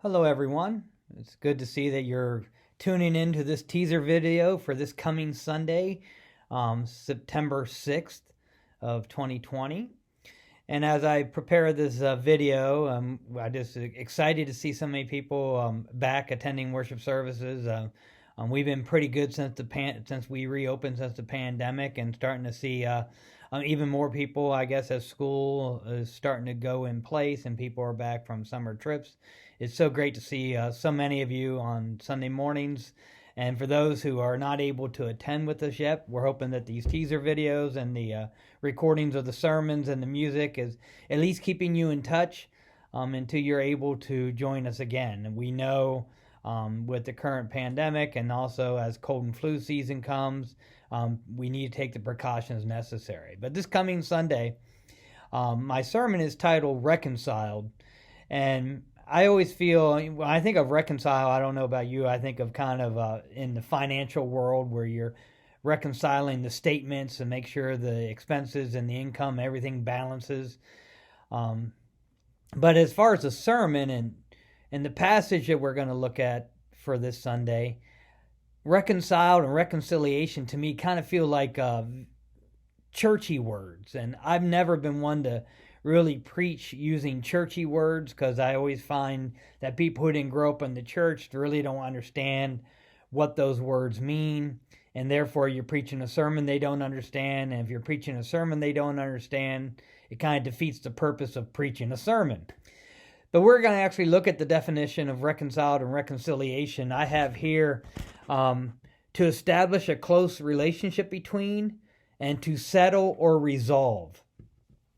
Hello, everyone. It's good to see that you're tuning into this teaser video for this coming Sunday, September 6th of 2020. And as I prepare this video, I just excited to see so many people back attending worship services. We've been pretty good since we reopened since the pandemic, and starting to see even more people, I guess, as school is starting to go in place and people are back from summer trips. It's so great to see so many of you on Sunday mornings. And for those who are not able to attend with us yet, we're hoping that these teaser videos and the recordings of the sermons and the music is at least keeping you in touch until you're able to join us again. And we know with the current pandemic, and also as cold and flu season comes, we need to take the precautions necessary. But this coming Sunday, my sermon is titled Reconciled. And I always feel, when I think of reconcile, I don't know about you, I think of kind of in the financial world where you're reconciling the statements and make sure the expenses and the income, everything balances. Um, but as far as the sermon and the passage that we're going to look at for this Sunday, reconciled and reconciliation to me kind of feel like churchy words. And I've never been one to really preach using churchy words, because I always find that people who didn't grow up in the church really don't understand what those words mean. And therefore, you're preaching a sermon they don't understand. And if you're preaching a sermon they don't understand, it kind of defeats the purpose of preaching a sermon. But we're going to actually look at the definition of reconciled and reconciliation. I have here to establish a close relationship between, and to settle or resolve.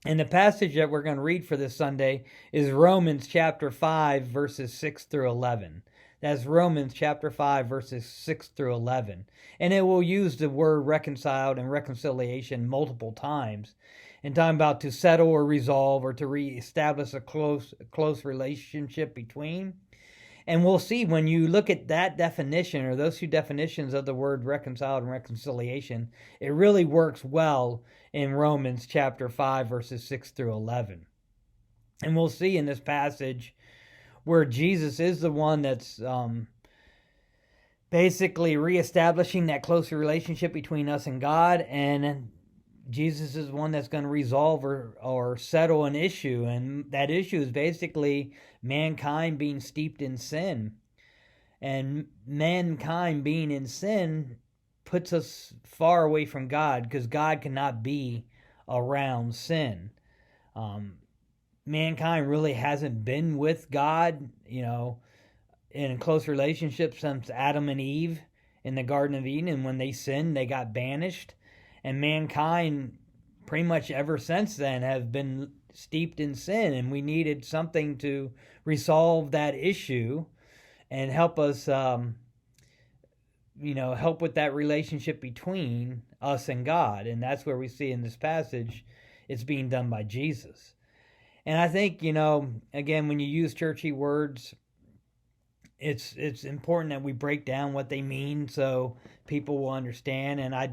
And the passage that we're going to read for this Sunday is Romans chapter 5, verses 6 through 11. That's Romans chapter 5, verses 6 through 11. And it will use the word reconciled and reconciliation multiple times, and talking about to settle or resolve, or to reestablish a close relationship between. And we'll see, when you look at that definition, or those two definitions of the word reconciled and reconciliation, it really works well in Romans chapter 5, verses 6 through 11. And we'll see in this passage where Jesus is the one that's basically reestablishing that closer relationship between us and God, and Jesus is one that's going to resolve or settle an issue. And that issue is basically mankind being steeped in sin. And mankind being in sin puts us far away from God, because God cannot be around sin. Mankind really hasn't been with God, in a close relationship since Adam and Eve in the Garden of Eden. And when they sinned, they got banished. And mankind, pretty much ever since then, has been steeped in sin. And we needed something to resolve that issue and help us, help with that relationship between us and God. And that's where we see in this passage it's being done by Jesus. And I think, again, when you use churchy words, it's important that we break down what they mean so people will understand. And I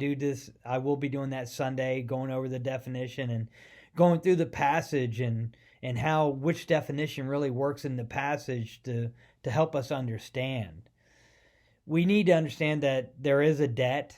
will be doing that Sunday, going over the definition and going through the passage, and how which definition really works in the passage to help us understand. We need to understand that there is a debt.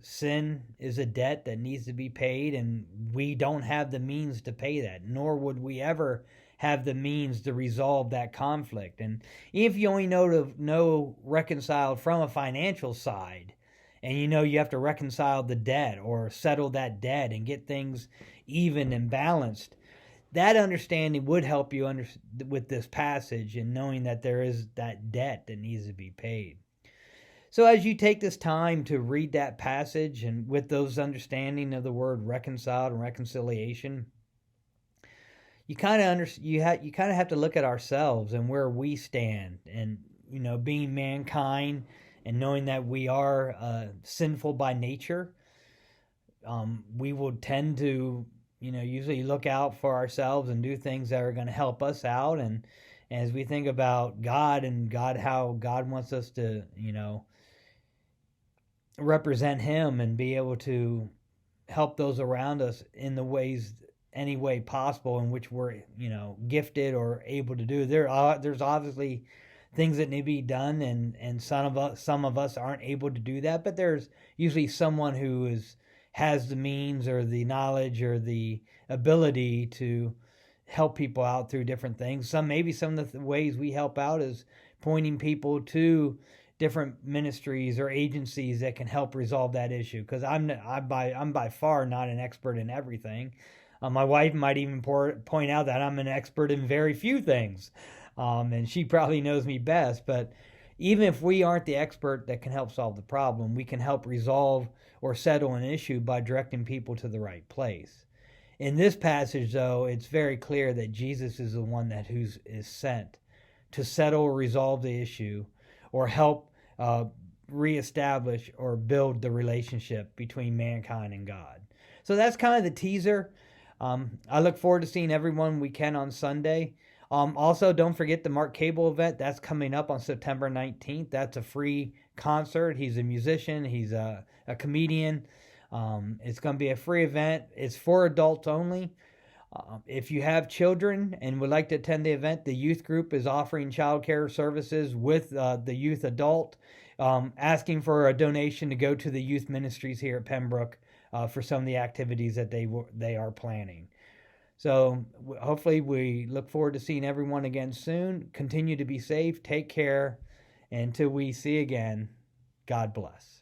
Sin is a debt that needs to be paid, and we don't have the means to pay that, nor would we ever have the means to resolve that conflict. And if you only know reconciled from a financial side, and you have to reconcile the debt or settle that debt and get things even and balanced, that understanding would help you with this passage, and knowing that there is that debt that needs to be paid. So as you take this time to read that passage, and with those understanding of the word reconciled and reconciliation, you kind of have to look at ourselves and where we stand, and being mankind, and knowing that we are sinful by nature. We will tend to usually look out for ourselves and do things that are going to help us out. And as we think about God, and how God wants us to represent him and be able to help those around us in the ways any way possible in which we're, gifted or able to do. There's obviously things that need to be done, and some of us aren't able to do that, but there's usually someone who has the means or the knowledge or the ability to help people out through different things. Maybe some of the ways we help out is pointing people to different ministries or agencies that can help resolve that issue, because I'm by far not an expert in everything. My wife might even point out that I'm an expert in very few things, and she probably knows me best. But even if we aren't the expert that can help solve the problem, we can help resolve or settle an issue by directing people to the right place. In this passage, though, it's very clear that Jesus is the one is sent to settle or resolve the issue or help reestablish or build the relationship between mankind and God. So that's kind of the teaser. I look forward to seeing everyone we can on Sunday. Also, don't forget the Mark Cable event. That's coming up on September 19th. That's a free concert. He's a musician. He's a comedian. It's going to be a free event. It's for adults only. If you have children and would like to attend the event, the youth group is offering childcare services with the youth adult, asking for a donation to go to the youth ministries here at Pembroke for some of the activities that they are planning. So hopefully we look forward to seeing everyone again soon. Continue to be safe. Take care. And until we see again, God bless.